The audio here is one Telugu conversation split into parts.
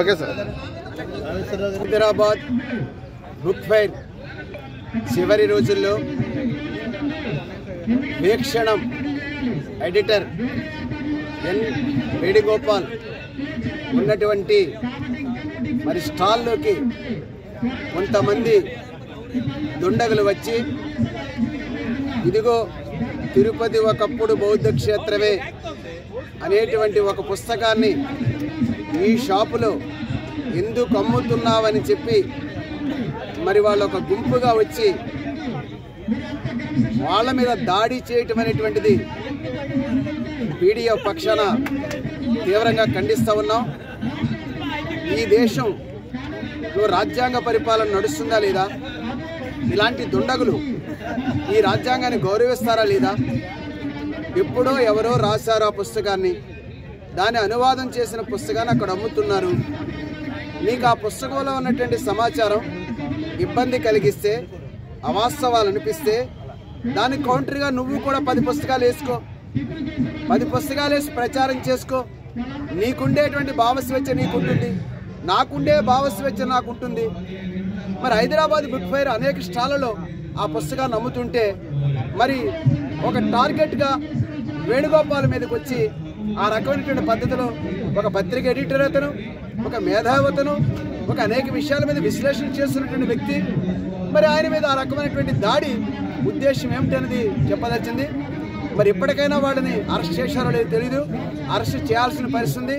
Okay sir. Hyderabad book fire చివరి రోజుల్లో వీక్షణం ఎడిటర్ ఎన్ వేణుగోపాల్ ఉన్నటువంటి మరి స్టాల్లోకి కొంతమంది దుండగులు వచ్చి ఇదిగో తిరుపతి ఒకప్పుడు బౌద్ధ క్షేత్రమే అనేటువంటి ఒక పుస్తకాన్ని ఈ షాపులో ఎందుకు అమ్ముతున్నావని చెప్పి మరి వాళ్ళు ఒక గుంపుగా వచ్చి వాళ్ళ మీద దాడి చేయటం అనేటువంటిది పీడీఎఫ్ పక్షాన తీవ్రంగా ఖండిస్తూ ఉన్నాం. ఈ దేశంలో రాజ్యాంగ పరిపాలన నడుస్తుందా లేదా? ఇలాంటి దుండగులు ఈ రాజ్యాంగాన్ని గౌరవిస్తారా లేదా? ఎప్పుడో ఎవరో రాశారు ఆ పుస్తకాన్ని, దాన్ని అనువాదం చేసిన పుస్తకాన్ని అక్కడ అమ్ముతున్నారు. మీకు ఆ పుస్తకంలో ఉన్నటువంటి సమాచారం ఇబ్బంది కలిగిస్తే, అవాస్తవాలు అనిపిస్తే దానికి కౌంటర్గా నువ్వు కూడా 10 పుస్తకాలు వేసుకో, 10 పుస్తకాలు వేసి ప్రచారం చేసుకో. నీకుండేటువంటి భావస్వేచ్ఛ నీకుంటుంది, నాకుండే భావస్వేచ్ఛ నాకుంటుంది. మరి హైదరాబాద్ బుక్ ఫైర్ అనేక స్టాళ్లలో ఆ పుస్తకాన్ని అమ్ముతుంటే మరి ఒక టార్గెట్గా వేణుగోపాల్ మీదకి వచ్చి ఆ రకమైనటువంటి పద్ధతిలో ఒక పత్రిక ఎడిటర్ అతను, ఒక మేధావతను, ఒక అనేక విషయాల మీద విశ్లేషణ చేస్తున్నటువంటి వ్యక్తి, మరి ఆయన మీద ఆ రకమైనటువంటి దాడి ఉద్దేశం ఏమిటనేది చెప్పదలిచింది. మరి ఇప్పటికైనా వాడిని అరెస్ట్ చేశారో లేదో తెలీదు. అరెస్ట్ చేయాల్సిన పరిస్థితి ఉంది.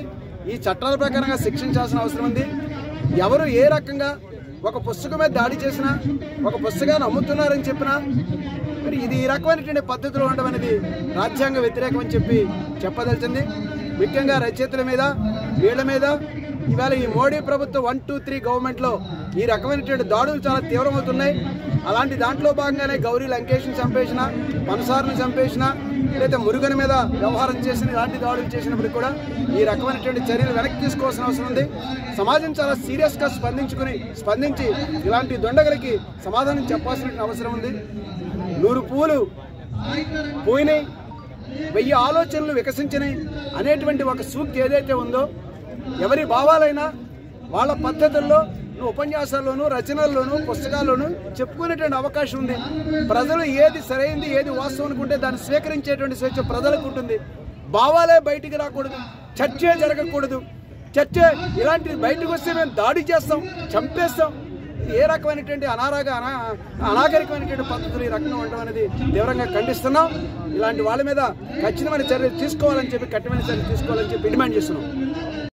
ఈ చట్టాల ప్రకారంగా శిక్షించాల్సిన అవసరం ఉంది. ఎవరు ఏ రకంగా ఒక పుస్తకం మీద దాడి చేసినా, ఒక పుస్తకాన్ని అమ్ముతున్నారని చెప్పినా మరి ఇది ఈ రకమైనటువంటి పద్ధతిలో ఉండడం అనేది రాజ్యాంగ వ్యతిరేకం అని చెప్పి చెప్పదలిచింది. ముఖ్యంగా రచయితల మీద, వీళ్ళ మీద ఇవాళ ఈ మోడీ ప్రభుత్వం 1, 2, 3 గవర్నమెంట్లో ఈ రకమైనటువంటి దాడులు చాలా తీవ్రమవుతున్నాయి. అలాంటి దాంట్లో భాగంగానే గౌరీ లంకేష్ని చంపేసిన, పనసార్ని చంపేసిన, లేదా మురుగన్ మీద వ్యవహారం చేసిన ఇలాంటి దాడులు చేసినప్పుడు కూడా ఈ రకమైనటువంటి చర్యలు వెనక్కి తీసుకోవాల్సిన అవసరం ఉంది. సమాజం చాలా సీరియస్గా స్పందించి ఇలాంటి దొండగలకి సమాధానం చెప్పాల్సిన అవసరం ఉంది. 100 పువ్వులు పోయినాయి, 1000 ఆలోచనలు వికసించినాయి అనేటువంటి ఒక సూక్తి ఏదైతే ఉందో, ఎవరి భావాలైనా వాళ్ళ పద్ధతుల్లో ఉపన్యాసాల్లోనూ, రచనల్లోనూ, పుస్తకాల్లోనూ చెప్పుకునేటువంటి అవకాశం ఉంది. ప్రజలు ఏది సరైంది, ఏది వాస్తవం అనుకుంటే దాన్ని స్వీకరించేటువంటి స్వేచ్ఛ ప్రజలకు ఉంటుంది. భావాలే బయటికి రాకూడదు, చర్చే జరగకూడదు. చర్చే ఇలాంటిది బయటకు వస్తే మేము దాడి చేస్తాం, చంపేస్తాం. ఏ రకమైనటువంటి అనాగరికమైనటువంటి పద్ధతులు ఈ రకంగా ఉండడం అనేది తీవ్రంగా ఖండిస్తున్నాం. ఇలాంటి వాళ్ళ మీద ఖచ్చితమైన చర్యలు తీసుకోవాలని చెప్పి, కఠినమైన చర్యలు తీసుకోవాలని చెప్పి డిమాండ్ చేస్తున్నాం.